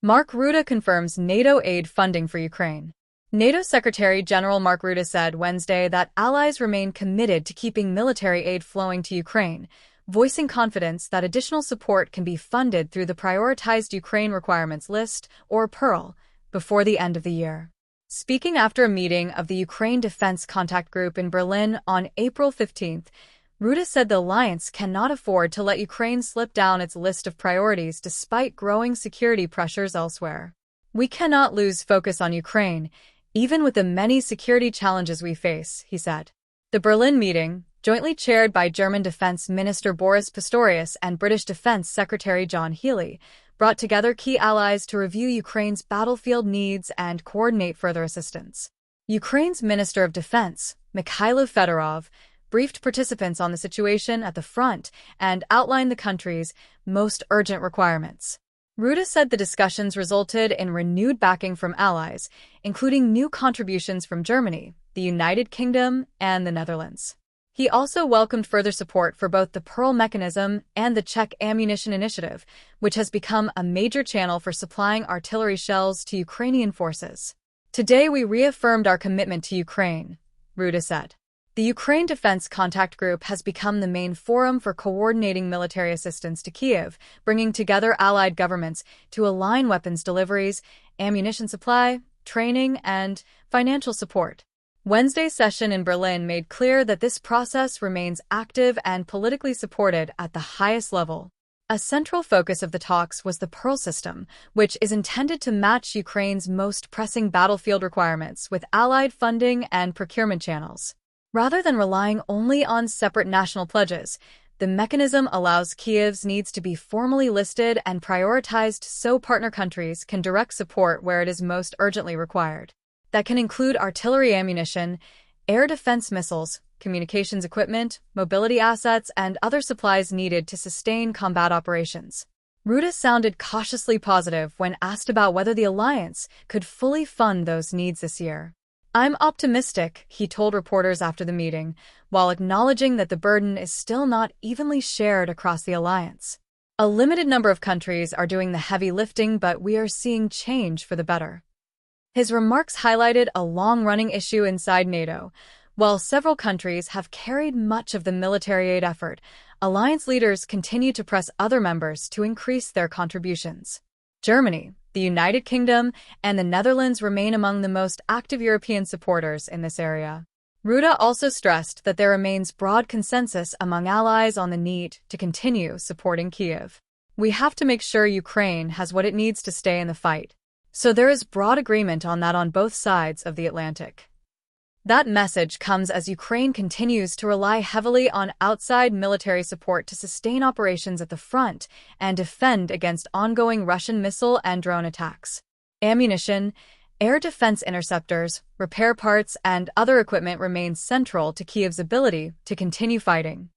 Mark Rutte confirms NATO aid funding for Ukraine. NATO Secretary General Mark Rutte said Wednesday that allies remain committed to keeping military aid flowing to Ukraine, voicing confidence that additional support can be funded through the Prioritized Ukraine Requirements List, or PURL, before the end of the year. Speaking after a meeting of the Ukraine Defense Contact Group in Berlin on April 15th, Rutte said the alliance cannot afford to let Ukraine slip down its list of priorities despite growing security pressures elsewhere. "We cannot lose focus on Ukraine, even with the many security challenges we face," he said. The Berlin meeting, jointly chaired by German Defense Minister Boris Pistorius and British Defense Secretary John Healey, brought together key allies to review Ukraine's battlefield needs and coordinate further assistance. Ukraine's Minister of Defense, Mikhailo Fedorov, briefed participants on the situation at the front and outlined the country's most urgent requirements. Rutte said the discussions resulted in renewed backing from allies, including new contributions from Germany, the United Kingdom, and the Netherlands. He also welcomed further support for both the PURL mechanism and the Czech ammunition initiative, which has become a major channel for supplying artillery shells to Ukrainian forces. "Today we reaffirmed our commitment to Ukraine," Rutte said. The Ukraine Defense Contact Group has become the main forum for coordinating military assistance to Kyiv, bringing together allied governments to align weapons deliveries, ammunition supply, training, and financial support. Wednesday's session in Berlin made clear that this process remains active and politically supported at the highest level. A central focus of the talks was the PURL system, which is intended to match Ukraine's most pressing battlefield requirements with allied funding and procurement channels. Rather than relying only on separate national pledges, the mechanism allows Kyiv's needs to be formally listed and prioritized so partner countries can direct support where it is most urgently required. That can include artillery ammunition, air defense missiles, communications equipment, mobility assets, and other supplies needed to sustain combat operations. Rutte sounded cautiously positive when asked about whether the alliance could fully fund those needs this year. "I'm optimistic," he told reporters after the meeting, while acknowledging that the burden is still not evenly shared across the alliance. "A limited number of countries are doing the heavy lifting, but we are seeing change for the better." His remarks highlighted a long-running issue inside NATO. While several countries have carried much of the military aid effort, alliance leaders continue to press other members to increase their contributions. Germany, the United Kingdom, and the Netherlands remain among the most active European supporters in this area. Rutte also stressed that there remains broad consensus among allies on the need to continue supporting Kyiv. "We have to make sure Ukraine has what it needs to stay in the fight. So there is broad agreement on that on both sides of the Atlantic." That message comes as Ukraine continues to rely heavily on outside military support to sustain operations at the front and defend against ongoing Russian missile and drone attacks. Ammunition, air defense interceptors, repair parts, and other equipment remain central to Kyiv's ability to continue fighting.